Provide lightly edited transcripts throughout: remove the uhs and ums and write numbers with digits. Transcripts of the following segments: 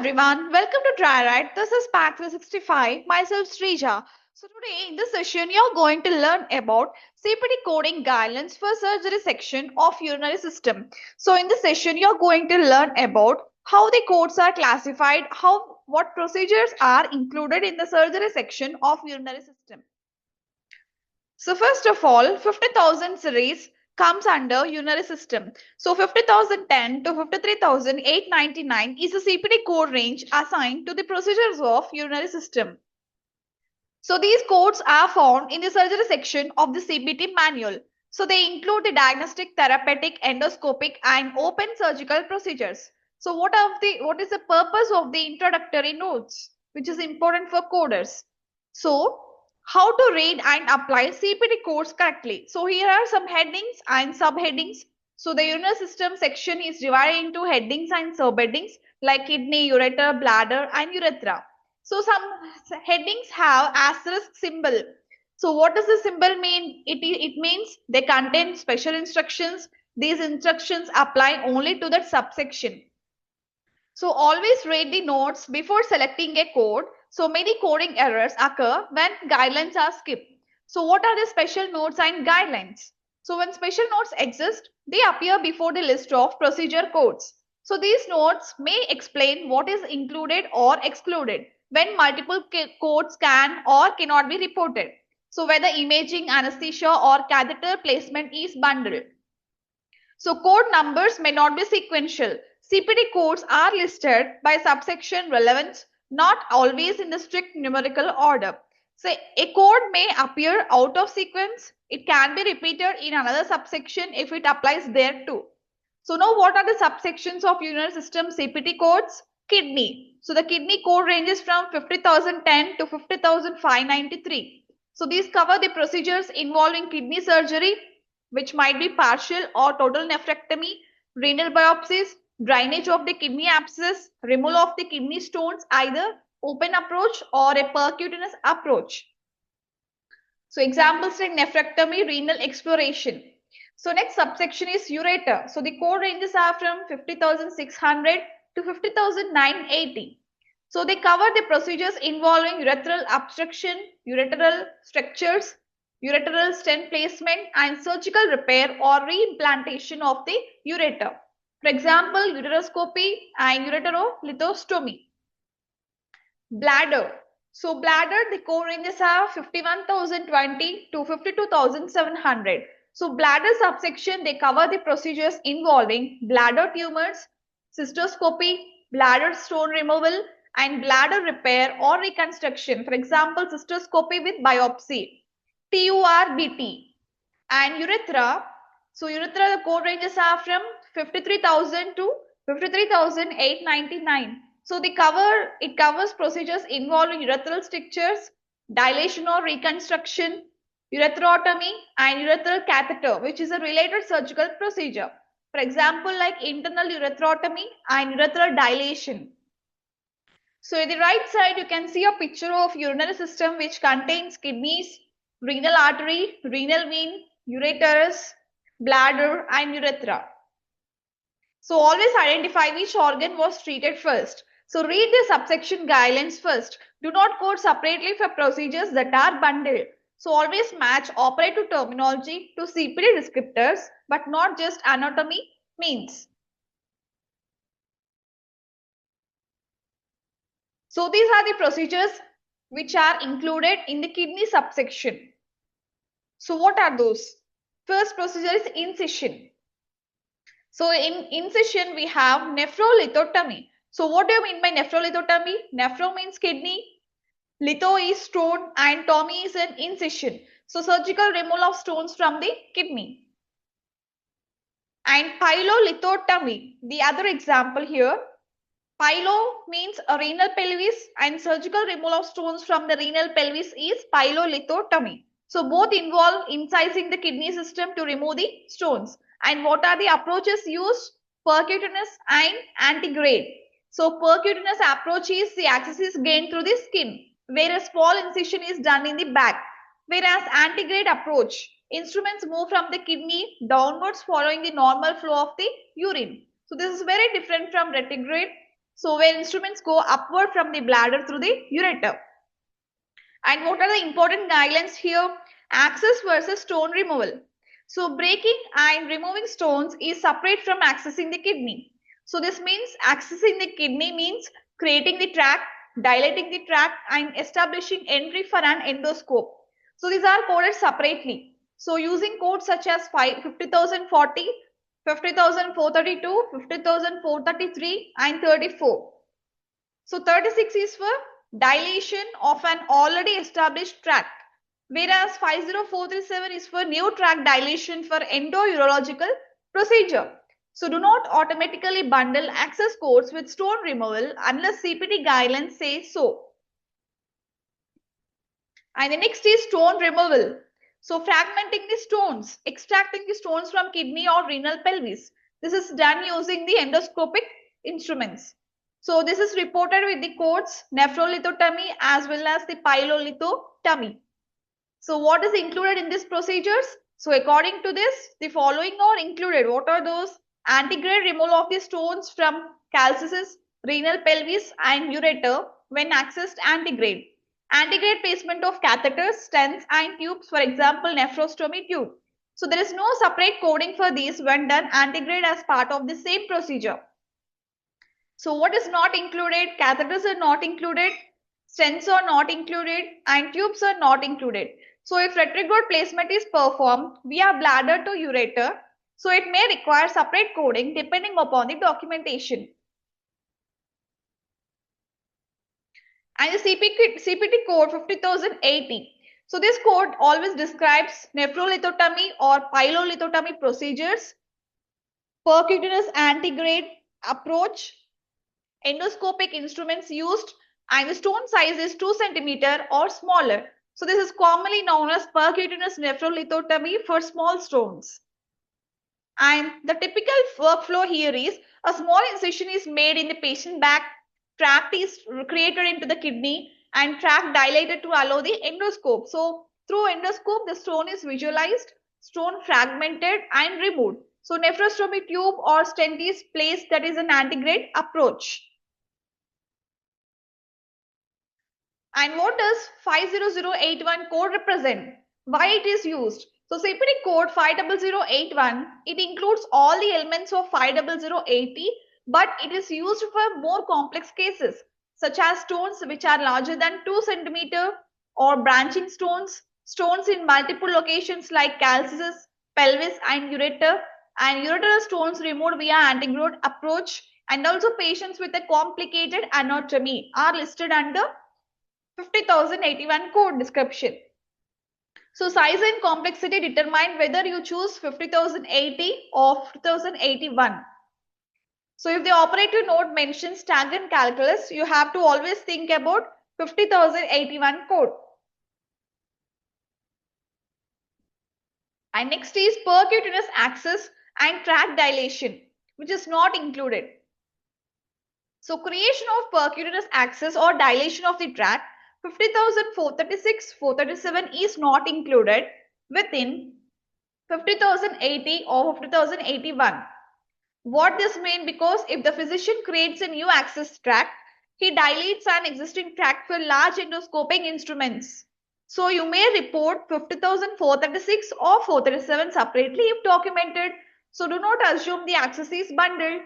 everyone, welcome to Try Right. This is Pack 365, myself Srija. So today in this session you're going to learn about CPD coding guidelines for surgery section of urinary system. So in this session you're going to learn about how the codes are classified, what procedures are included in the surgery section of urinary system. So first of all, 50,000 series comes under urinary system. So 50,010 to 53,899 is the CPD code range assigned to the procedures of urinary system. So these codes are found in the surgery section of the CPT manual. So they include the diagnostic, therapeutic, endoscopic and open surgical procedures. So what is the purpose of the introductory notes, which is important for coders? So how to read and apply CPT codes correctly. So here are some headings and subheadings. So the urinary system section is divided into headings and subheadings like kidney, ureter, bladder and urethra. So some headings have asterisk symbol. So what does the symbol mean? It means they contain special instructions. These instructions apply only to that subsection. So always read the notes before selecting a code. So many coding errors occur when guidelines are skipped. So what are the special notes and guidelines? So when special notes exist, they appear before the list of procedure codes. So these notes may explain what is included or excluded when multiple codes can or cannot be reported. So whether imaging, anesthesia or catheter placement is bundled. So code numbers may not be sequential. CPD codes are listed by subsection relevance, not always in the strict numerical order. So a code may appear out of sequence. It can be repeated in another subsection if it applies there too. So now what are the subsections of urinary system CPT codes? Kidney. So the kidney code ranges from 50,010 to 50,593. So these cover the procedures involving kidney surgery, which might be partial or total nephrectomy, renal biopsies, drainage of the kidney abscess, removal of the kidney stones, either open approach or a percutaneous approach. So examples like nephrectomy, renal exploration. So next subsection is ureter. So the code ranges are from 50,600 to 50,980. So they cover the procedures involving urethral obstruction, ureteral strictures, ureteral stent placement and surgical repair or reimplantation of the ureter. For example, uteroscopy and ureterolithostomy. Bladder. So bladder, the code ranges are 51,020 to 52,700. So bladder subsection, they cover the procedures involving bladder tumors, cystoscopy, bladder stone removal, and bladder repair or reconstruction. For example, cystoscopy with biopsy, TURBT. And urethra, so urethra, the code ranges are from 53,000 to 53,899. So it covers procedures involving urethral strictures, dilation or reconstruction, urethrotomy, and urethral catheter, which is a related surgical procedure. For example, like internal urethrotomy and urethral dilation. So in the right side, you can see a picture of urinary system which contains kidneys, renal artery, renal vein, ureterus, bladder, and urethra. So always identify which organ was treated first. So read the subsection guidelines first. Do not code separately for procedures that are bundled. So always match operative terminology to CPD descriptors, but not just anatomy means. So these are the procedures which are included in the kidney subsection. So what are those? First procedure is incision. So in incision we have nephrolithotomy. So what do you mean by nephrolithotomy? Nephro means kidney, litho is stone and tomy is an incision. So surgical removal of stones from the kidney. And pylolithotomy, the other example here. Pylo means a renal pelvis and surgical removal of stones from the renal pelvis is pylolithotomy. So both involve incising the kidney system to remove the stones. And what are the approaches used? Percutaneous and antegrade. So percutaneous approach is the access is gained through the skin, whereas small incision is done in the back. Whereas antegrade approach, instruments move from the kidney downwards following the normal flow of the urine. So this is very different from retrograde. So where instruments go upward from the bladder through the ureter. And what are the important guidelines here? Access versus stone removal. So breaking and removing stones is separate from accessing the kidney. So this means accessing the kidney means creating the tract, dilating the tract and establishing entry for an endoscope. So these are coded separately. So using codes such as 50,040, 50,432, 50,433 and 34. So 36 is for dilation of an already established tract, whereas 50437 is for new tract dilation for endourological procedure. So do not automatically bundle access codes with stone removal unless CPT guidelines say so. And the next is stone removal. So fragmenting the stones, extracting the stones from kidney or renal pelvis. This is done using the endoscopic instruments. So this is reported with the codes nephrolithotomy as well as the pylolithotomy. So what is included in these procedures? So according to this, the following are included. What are those? Antegrade removal of the stones from calcisis, renal pelvis and ureter when accessed antegrade. Antegrade placement of catheters, stents and tubes, for example, nephrostomy tube. So there is no separate coding for these when done antegrade as part of the same procedure. So what is not included? Catheters are not included, stents are not included and tubes are not included. So if retrograde placement is performed via bladder to ureter, so it may require separate coding depending upon the documentation. And the CPT code 50,080. So this code always describes nephrolithotomy or pylolithotomy procedures, percutaneous antegrade approach, endoscopic instruments used, and the stone size is 2 cm or smaller. So this is commonly known as percutaneous nephrolithotomy for small stones. And the typical workflow here is a small incision is made in the patient back, tract is created into the kidney and tract dilated to allow the endoscope. So through endoscope, the stone is visualized, stone fragmented and removed. So nephrostomy tube or stent is placed, that is an antegrade approach. And what does 50081 code represent? Why it is used? So CPT code 50081, it includes all the elements of 50080, but it is used for more complex cases such as stones which are larger than 2 cm or branching stones, stones in multiple locations like calcisis, pelvis and ureter, and ureteral stones removed via antegrade approach, and also patients with a complicated anatomy are listed under 50,081 code description. So size and complexity determine whether you choose 50,080 or 50,081. So if the operator note mentions tangent calculus, you have to always think about 50,081 code. And next is percutaneous access and tract dilation, which is not included. So creation of percutaneous access or dilation of the tract 50,436, 437 is not included within 50,080 or 50,081. What this means? Because if the physician creates a new access tract, he dilates an existing tract for large endoscopic instruments. So you may report 50,436 or 437 separately if documented. So do not assume the access is bundled.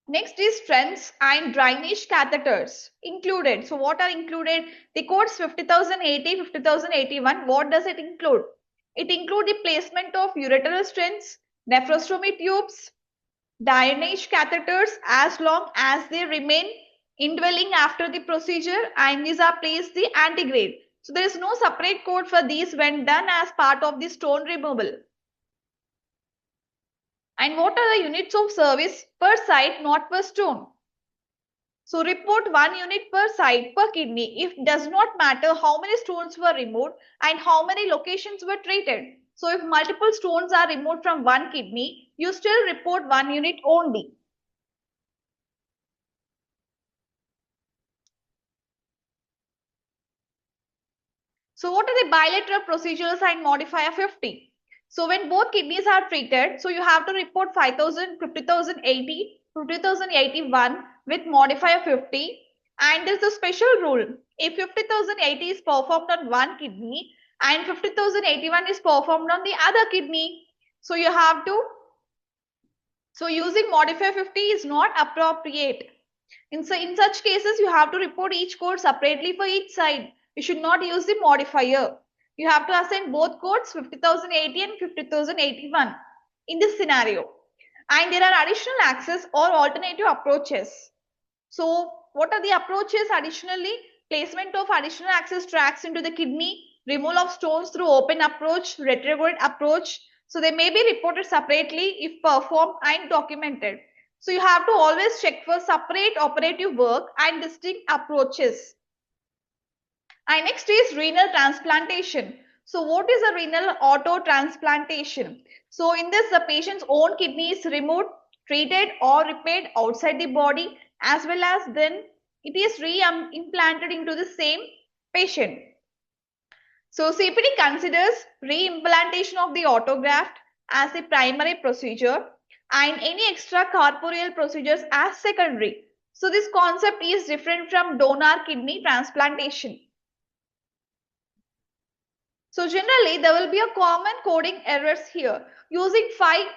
Next is stents and drainage catheters included. So what are included? The codes 50,080, 50,081. What does it include? It includes the placement of ureteral stents, nephrostomy tubes, drainage catheters as long as they remain indwelling after the procedure, and these are placed the antegrade. So there is no separate code for these when done as part of the stone removal. And what are the units of service per site, not per stone? So report 1 unit per site per kidney if does not matter how many stones were removed and how many locations were treated. So if multiple stones are removed from one kidney, you still report 1 unit only. So what are the bilateral procedures and modifier 50? So when both kidneys are treated, so you have to report 5,000, 50,080. 50,081 with modifier 50, and there is a special rule. If 50,080 is performed on one kidney and 50,081 is performed on the other kidney, so you have to, so using modifier 50 is not appropriate. In such cases, you have to report each code separately for each side. You should not use the modifier. You have to assign both codes 50,080 and 50,081 in this scenario. And there are additional access or alternative approaches. So what are the approaches additionally? Placement of additional access tracks into the kidney, removal of stones through open approach, retrograde approach. So they may be reported separately if performed and documented. So you have to always check for separate operative work and distinct approaches. And next is renal transplantation. So what is a renal auto transplantation? So in this, the patient's own kidney is removed, treated or repaired outside the body, as well as then it is re-implanted into the same patient. So CPD considers re-implantation of the autograft as a primary procedure and any extra corporeal procedures as secondary. So this concept is different from donor kidney transplantation. So generally there will be a common coding errors here. Using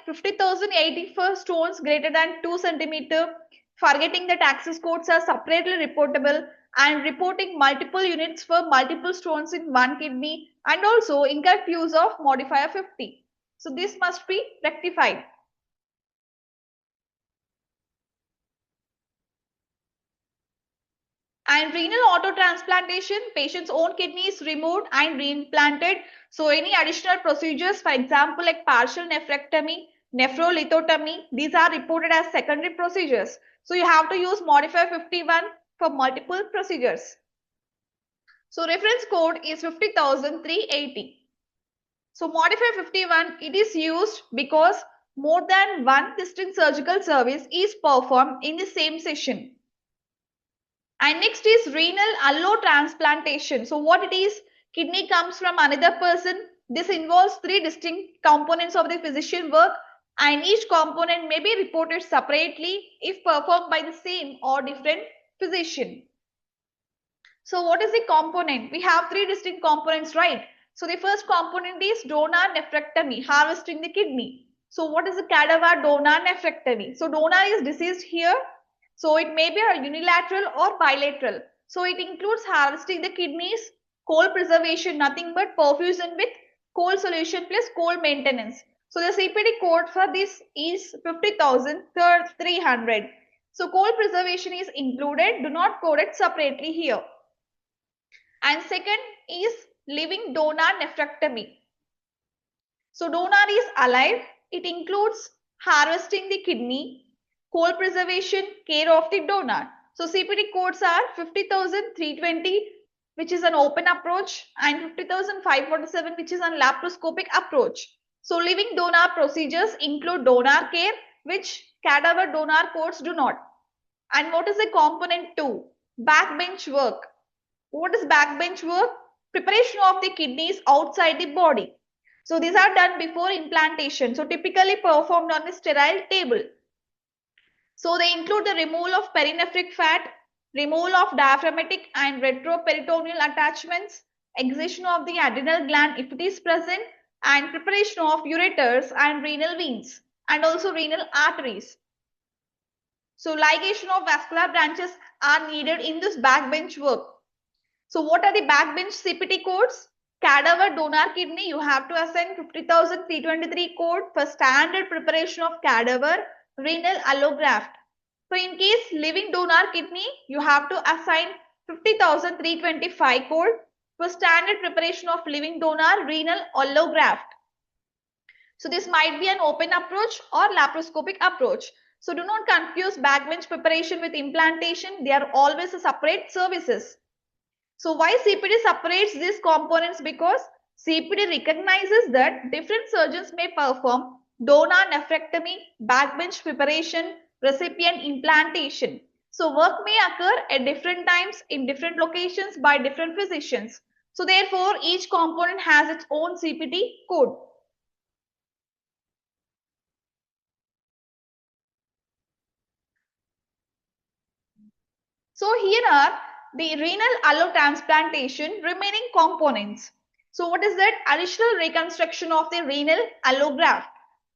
50,080 for stones greater than 2 cm, forgetting that access codes are separately reportable, and reporting multiple units for multiple stones in one kidney, and also incorrect use of modifier 50. So this must be rectified. And renal auto-transplantation, patient's own kidney is removed and reimplanted. So any additional procedures, for example, like partial nephrectomy, nephrolithotomy, these are reported as secondary procedures. So you have to use modifier 51 for multiple procedures. So reference code is 50,380. So modifier 51, it is used because more than one distinct surgical service is performed in the same session. And next is renal allotransplantation. So what it is, kidney comes from another person. This involves three distinct components of the physician work, and each component may be reported separately if performed by the same or different physician. So what is the component? We have three distinct components, right? So the first component is donor nephrectomy, harvesting the kidney. So what is the cadaver donor nephrectomy? So donor is deceased here. So it may be a unilateral or bilateral. So it includes harvesting the kidneys, cold preservation, nothing but perfusion with cold solution plus cold maintenance. So the CPD code for this is 50,300. So cold preservation is included. Do not code it separately here. And second is living donor nephrectomy. So donor is alive. It includes harvesting the kidney, cold preservation, care of the donor. So CPD codes are 50,320, which is an open approach, and 50,547, which is an laparoscopic approach. So living donor procedures include donor care, which cadaver donor codes do not. And what is the component 2? Backbench work. What is backbench work? Preparation of the kidneys outside the body. So these are done before implantation. So typically performed on a sterile table. So they include the removal of perinephric fat, removal of diaphragmatic and retroperitoneal attachments, excision of the adrenal gland if it is present, and preparation of ureters and renal veins, and also renal arteries. So ligation of vascular branches are needed in this backbench work. So what are the backbench CPT codes? Cadaver donor kidney, you have to assign 50,323 code for standard preparation of cadaver renal allograft. So in case living donor kidney, you have to assign 50,325 code for standard preparation of living donor renal allograft. So this might be an open approach or laparoscopic approach. So do not confuse backbench preparation with implantation. They are always separate services. So why CPD separates these components? Because CPD recognizes that different surgeons may perform donor nephrectomy, backbench preparation, recipient implantation. So work may occur at different times in different locations by different physicians. So therefore, each component has its own CPT code. So here are the renal allotransplantation remaining components. So what is that? Additional reconstruction of the renal allograft.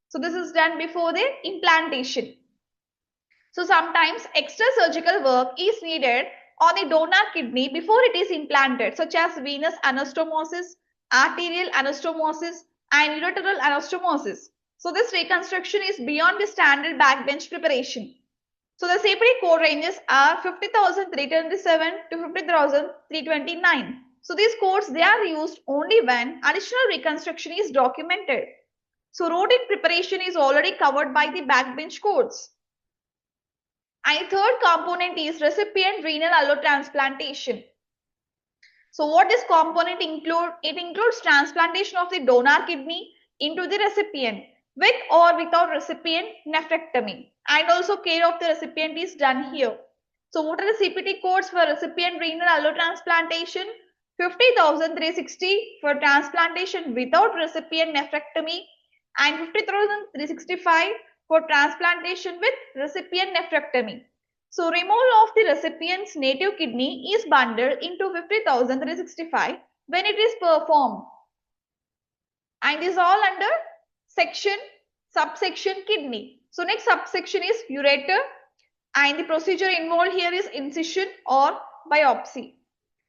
So this is done before the implantation. So sometimes extra surgical work is needed on the donor kidney before it is implanted, such as venous anastomosis, arterial anastomosis, and ureteral anastomosis. So this reconstruction is beyond the standard backbench preparation. So the CPD code ranges are 50,327 to 50,329. So these codes, they are used only when additional reconstruction is documented. So routine preparation is already covered by the backbench codes. And third component is recipient renal allotransplantation. So what this component include? It includes transplantation of the donor kidney into the recipient with or without recipient nephrectomy, and also care of the recipient is done here. So what are the CPT codes for recipient renal allotransplantation? 50,360 for transplantation without recipient nephrectomy and 50,365 for transplantation with recipient nephrectomy. So removal of the recipient's native kidney is bundled into 50,365 when it is performed, and is all under subsection kidney. So next subsection is ureter, and the procedure involved here is incision or biopsy.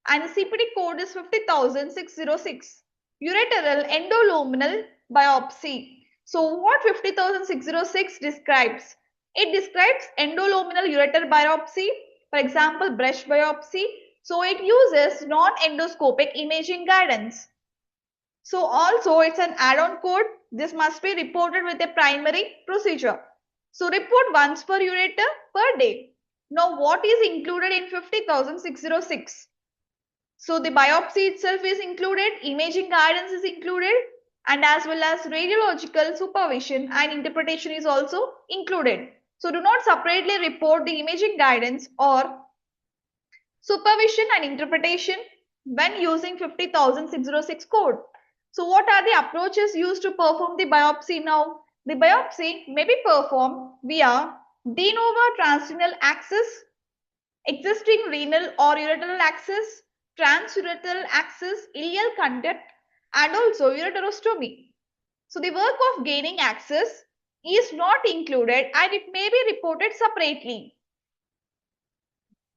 And the CPT code is 50,606. Ureteral endoluminal biopsy. So what 50,606 describes? It describes endoluminal ureter biopsy, for example, breast biopsy. So it uses non-endoscopic imaging guidance. So also it's an add-on code. This must be reported with a primary procedure. So report once per ureter per day. Now what is included in 50,606? So the biopsy itself is included, imaging guidance is included, and as well as radiological supervision and interpretation is also included. So do not separately report the imaging guidance or supervision and interpretation when using 50,606 code. So what are the approaches used to perform the biopsy now? The biopsy may be performed via de novo transrenal access, existing renal or ureteral access, transureteral access, ileal conduct, and also ureterostomy. So the work of gaining access is not included and it may be reported separately.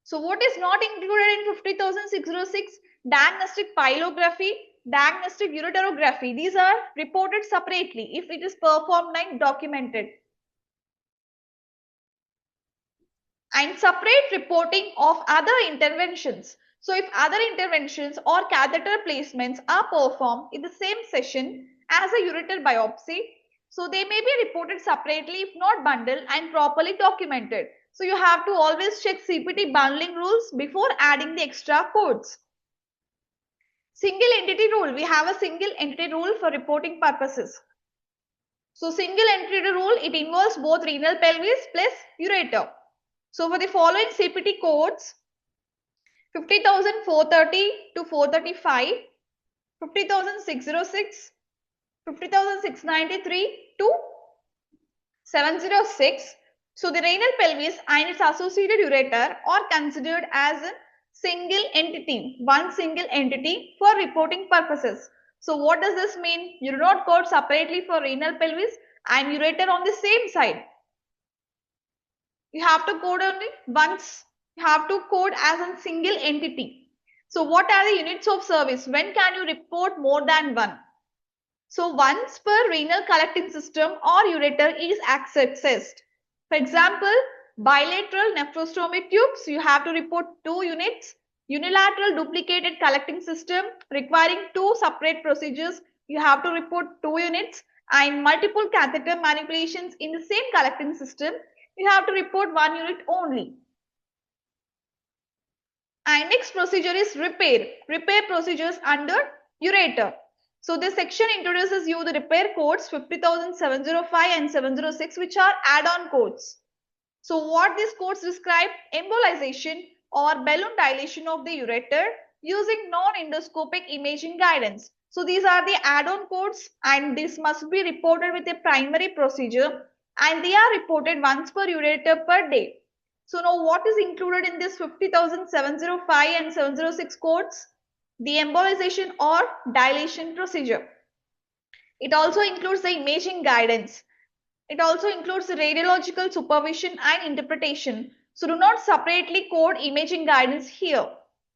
So what is not included in 50,606? Diagnostic pyelography, diagnostic ureterography. These are reported separately if it is performed and documented. And separate reporting of other interventions. So if other interventions or catheter placements are performed in the same session as a ureter biopsy, so they may be reported separately if not bundled and properly documented. So you have to always check CPT bundling rules before adding the extra codes. Single entity rule. We have a single entity rule for reporting purposes. So single entity rule, it involves both renal pelvis plus ureter. So for the following CPT codes, 50,430 to 435, 50,606, 50,693 to 706. So the renal pelvis and its associated ureter are considered as a single entity, one single entity for reporting purposes. So what does this mean? You do not code separately for renal pelvis and ureter on the same side. You have to code only once. You have to code as a single entity. So what are the units of service? When can you report more than one? So once per renal collecting system or ureter is accessed. For example, bilateral nephrostomy tubes, you have to report 2 units. Unilateral duplicated collecting system requiring 2 separate procedures, you have to report 2 units. And multiple catheter manipulations in the same collecting system, you have to report 1 unit only. And next procedure is repair. Repair procedures under ureter. So this section introduces you the repair codes 50,705 and 706, which are add-on codes. So what these codes describe? Embolization or balloon dilation of the ureter using non-endoscopic imaging guidance. So these are the add-on codes and this must be reported with a primary procedure and they are reported once per ureter per day. So now what is included in this 50,705 and 706 codes? The embolization or dilation procedure. It also includes the imaging guidance. It also includes the radiological supervision and interpretation. So do not separately code imaging guidance here.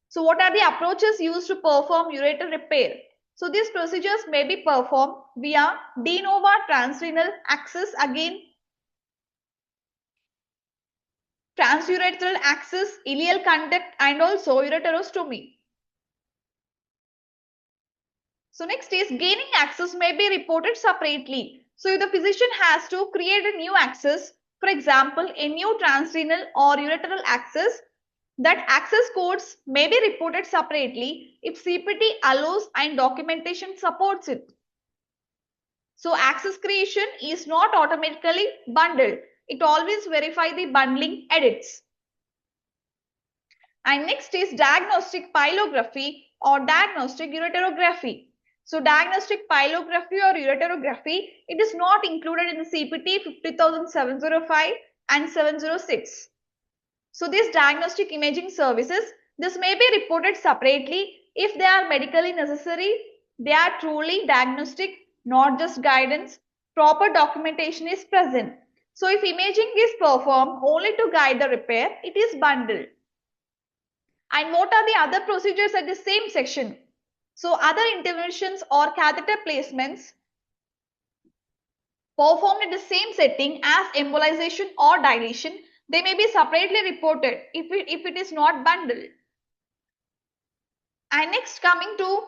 So what are the approaches used to perform ureter repair? So these procedures may be performed via de novo transrenal access, again transurethral access, ileal conduct, and also ureterostomy. So next is gaining access may be reported separately. So if the physician has to create a new access, for example, a new transrenal or ureteral access, that access codes may be reported separately if CPT allows and documentation supports it. So access creation is not automatically bundled. It always verifies the bundling edits. And next is diagnostic pylography or diagnostic ureterography. So diagnostic pylography or ureterography, it is not included in the CPT 50,705 and 706. So these diagnostic imaging services, this may be reported separately if they are medically necessary. They are truly diagnostic, not just guidance. Proper documentation is present. So if imaging is performed only to guide the repair, it is bundled. And what are the other procedures at the same section? So other interventions or catheter placements performed in the same setting as embolization or dilation, they may be separately reported if it is not bundled. And next coming to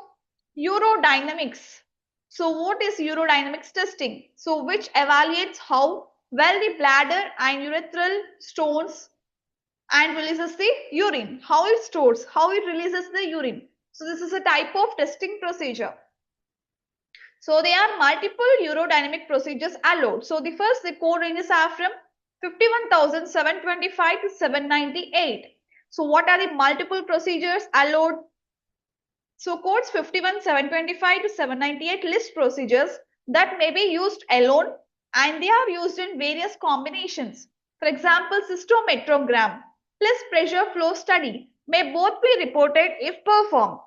urodynamics. So what is urodynamics testing? So which evaluates how well the bladder and urethral stones and releases the urine, how it stores, how it releases the urine. So this is a type of testing procedure. So there are multiple urodynamic procedures allowed. So the first, the code ranges are from 51,725 to 798. So what are the multiple procedures allowed? So codes 51,725 to 798 list procedures that may be used alone and they are used in various combinations. For example, cystometrogram plus pressure flow study may both be reported if performed.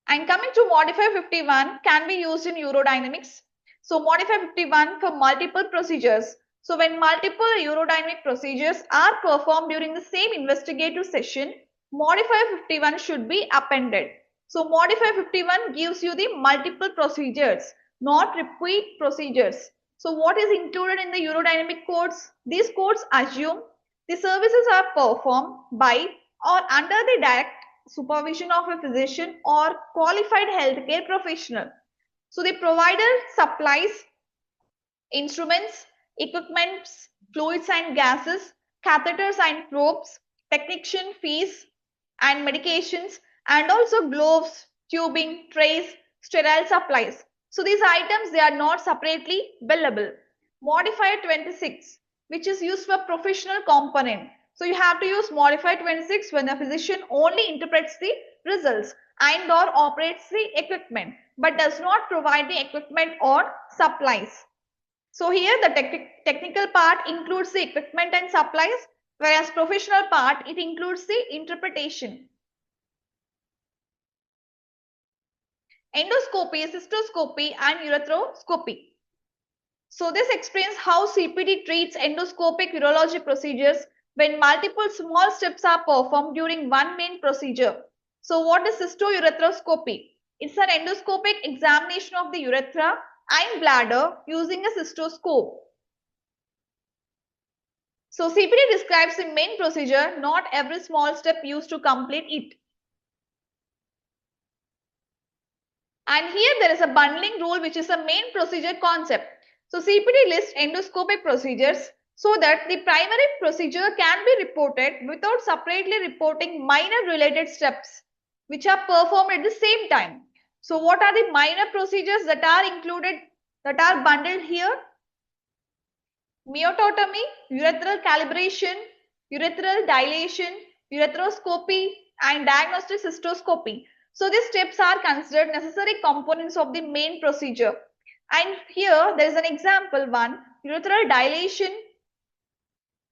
And coming to modify 51 can be used in urodynamics. So modify 51 for multiple procedures. So when multiple urodynamic procedures are performed during the same investigative session, modify 51 should be appended. So modify 51 gives you the multiple procedures, not repeat procedures. So what is included in the urodynamic codes? These codes assume the services are performed by or under the direct supervision of a physician or qualified healthcare professional. So the provider supplies instruments, equipments, fluids and gases, catheters and probes, technician fees and medications, and also gloves, tubing, trays, sterile supplies. So these items, they are not separately billable. Modifier 26, which is used for professional component. So you have to use modifier 26 when the physician only interprets the results and or operates the equipment but does not provide the equipment or supplies. So here the technical part includes the equipment and supplies, whereas professional part, it includes the interpretation. Endoscopy, cystoscopy and urethroscopy. So this explains how CPD treats endoscopic urology procedures when multiple small steps are performed during one main procedure. So what is cystourethropy? It's an endoscopic examination of the urethra and bladder using a cystoscope. So CPD describes the main procedure, not every small step used to complete it. And here there is a bundling rule which is a main procedure concept. So CPD lists endoscopic procedures so that the primary procedure can be reported without separately reporting minor related steps which are performed at the same time. So what are the minor procedures that are included, that are bundled here? Myototomy, urethral calibration, urethral dilation, urethroscopy, and diagnostic cystoscopy. So these steps are considered necessary components of the main procedure. And here there is an example one, urethral dilation.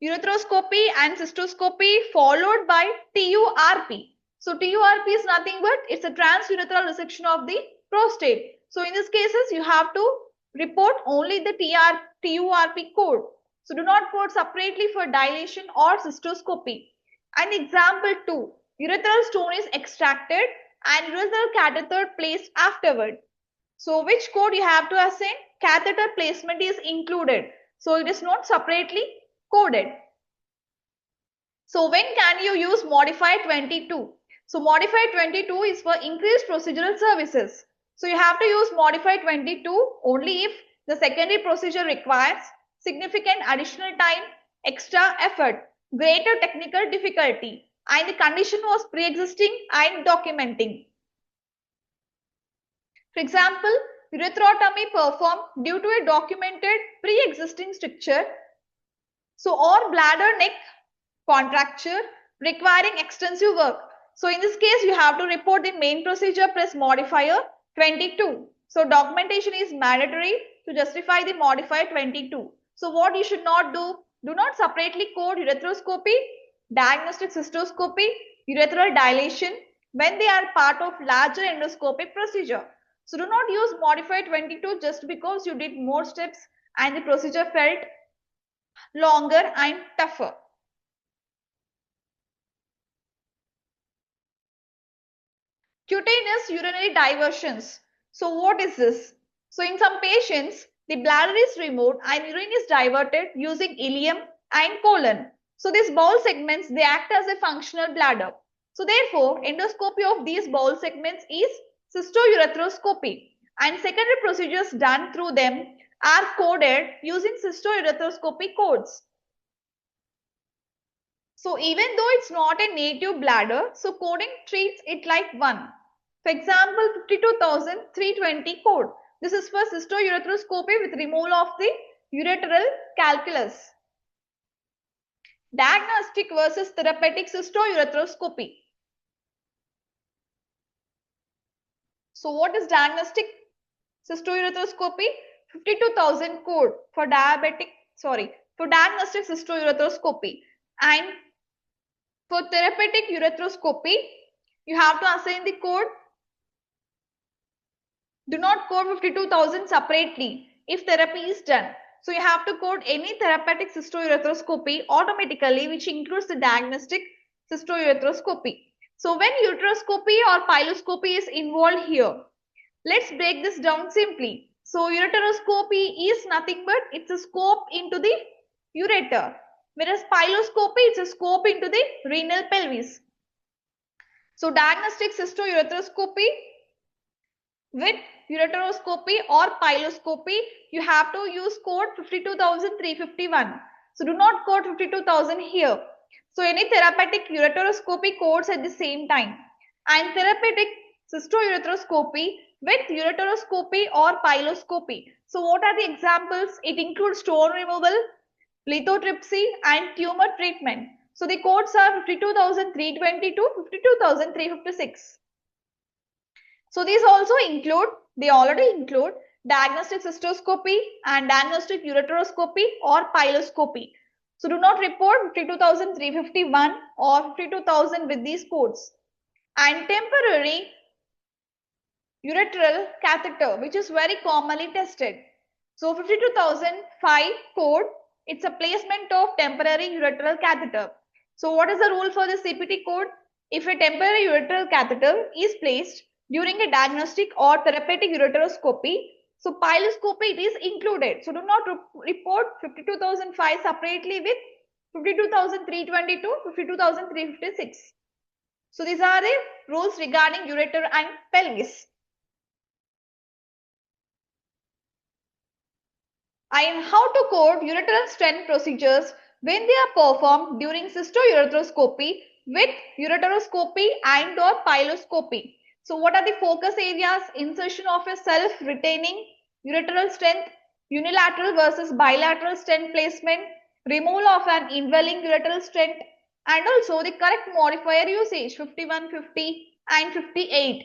Urethroscopy and cystoscopy followed by TURP. So TURP is nothing but it's a transurethral resection of the prostate. So in these cases you have to report only the TURP code. So do not code separately for dilation or cystoscopy. And example 2, urethral stone is extracted and urethral catheter placed afterward. So which code you have to assign? Catheter placement is included. So it is not separately coded. So when can you use Modify 22? So Modify 22 is for increased procedural services. So you have to use Modify 22 only if the secondary procedure requires significant additional time, extra effort, greater technical difficulty, and the condition was pre-existing and documenting. For example, urethrotomy performed due to a documented pre-existing stricture. So or bladder neck contracture requiring extensive work. So in this case, you have to report the main procedure plus modifier 22. So documentation is mandatory to justify the modifier 22. So what you should not do not separately code urethroscopy, diagnostic cystoscopy, urethral dilation when they are part of larger endoscopic procedure. So do not use modifier 22 just because you did more steps and the procedure felt longer and tougher. Cutaneous urinary diversions. So what is this? So in some patients, the bladder is removed and urine is diverted using ileum and colon. So these bowel segments, they act as a functional bladder. So therefore, endoscopy of these bowel segments is cystourethropy, and secondary procedures done through them are coded using cystourethropy codes. So even though it's not a native bladder, so coding treats it like one. For example, 52,320 code. This is for cystourethropy with removal of the ureteral calculus. Diagnostic versus therapeutic cystourethropy. So what is diagnostic cystourethropy? 52,000 code for for diagnostic cystourethropy. And for therapeutic urethropy, you have to assign the code. Do not code 52,000 separately if therapy is done. So you have to code any therapeutic cystourethropy automatically, which includes the diagnostic cystourethropy. So when uteroscopy or piloscopy is involved here, let's break this down simply. So ureteroscopy is nothing but it's a scope into the ureter, whereas piloscopy is a scope into the renal pelvis. So diagnostic cystourethropy with ureteroscopy or piloscopy, you have to use code 52,351. So do not code 52,000 here. So any therapeutic ureteroscopy codes at the same time. And therapeutic cystourethropy with ureteroscopy or piloscopy. So what are the examples? It includes stone removal, lithotripsy and tumor treatment. So the codes are 52,320 to 52,356. So these also include, they already include diagnostic cystoscopy and diagnostic ureteroscopy or piloscopy. So do not report 52,351 or 52,000 with these codes. And temporary ureteral catheter, which is very commonly tested. So 52,005 code, it's a placement of temporary ureteral catheter. So what is the rule for the CPT code? If a temporary ureteral catheter is placed during a diagnostic or therapeutic ureteroscopy, so piloscopy it is included. So do not report 52,005 separately with 52,322, 52,356. So these are the rules regarding ureter and pelvis. And how to code ureteral stent procedures when they are performed during cystourethropy with ureteroscopy and or piloscopy. So what are the focus areas? Insertion of a self-retaining ureteral stent, unilateral versus bilateral stent placement, removal of an indwelling ureteral stent, and also the correct modifier usage 51, 50 and 58.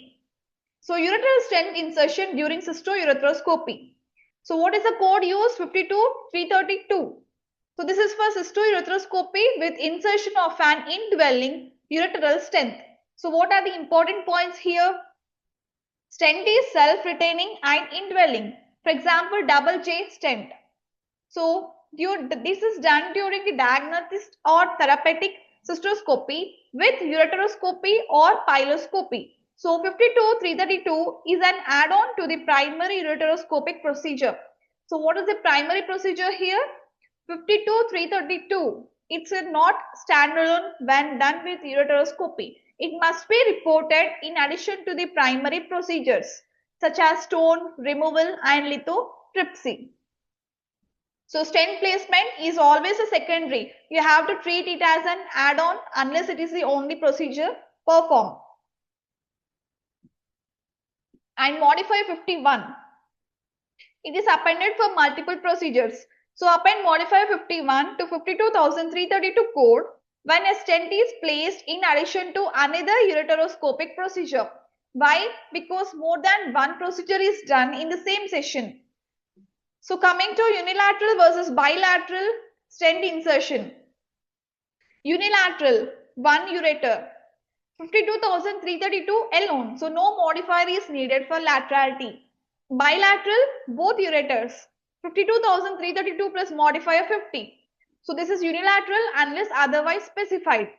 So ureteral stent insertion during cystourethropy. So what is the code used? 52, 332. So this is for cystourethropy with insertion of an indwelling ureteral stent. So what are the important points here? Stent is self-retaining and indwelling. For example, double J stent. So this is done during the diagnostic or therapeutic cystoscopy with ureteroscopy or piloscopy. So 52-332 is an add-on to the primary ureteroscopic procedure. So what is the primary procedure here? 52-332. It's not standalone when done with ureteroscopy. It must be reported in addition to the primary procedures such as stone removal and lithotripsy. So stent placement is always a secondary. You have to treat it as an add-on unless it is the only procedure performed. And modify 51. It is appended for multiple procedures. So append modify 51 to 52,332 code when a stent is placed in addition to another ureteroscopic procedure. Why? Because more than one procedure is done in the same session. So coming to unilateral versus bilateral stent insertion. Unilateral, one ureter, 52,332 alone. So no modifier is needed for laterality. Bilateral, both ureters, 52,332 plus modifier 50. So this is unilateral unless otherwise specified.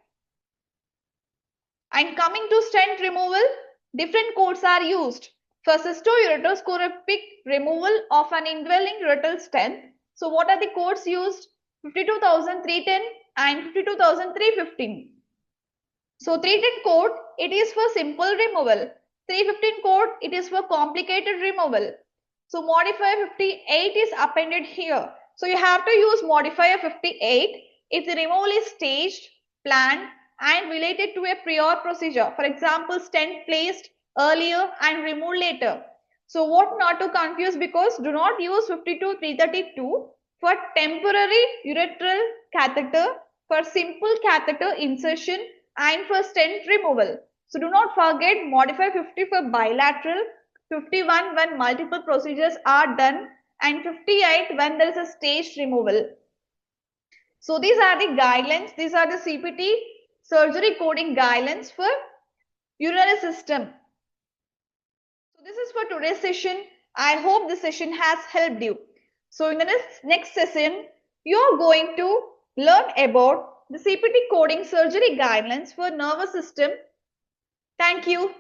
And coming to stent removal, different codes are used. For cystourethropy removal of an indwelling ureteral stent. So what are the codes used? 52,310 and 52,315. So 310 code, it is for simple removal. 315 code, it is for complicated removal. So modifier 58 is appended here. So you have to use modifier 58 if the removal is staged, planned and related to a prior procedure. For example, stent placed earlier and removed later. So what not to confuse, because do not use 52-332 for temporary ureteral catheter, for simple catheter insertion and for stent removal. So do not forget modify 50 for bilateral, 51 when multiple procedures are done and 58 when there is a staged removal. So these are the guidelines. These are the CPT surgery coding guidelines for urinary system. So this is for today's session. I hope this session has helped you. So in the next session, you are going to learn about the CPT coding surgery guidelines for nervous system. Thank you.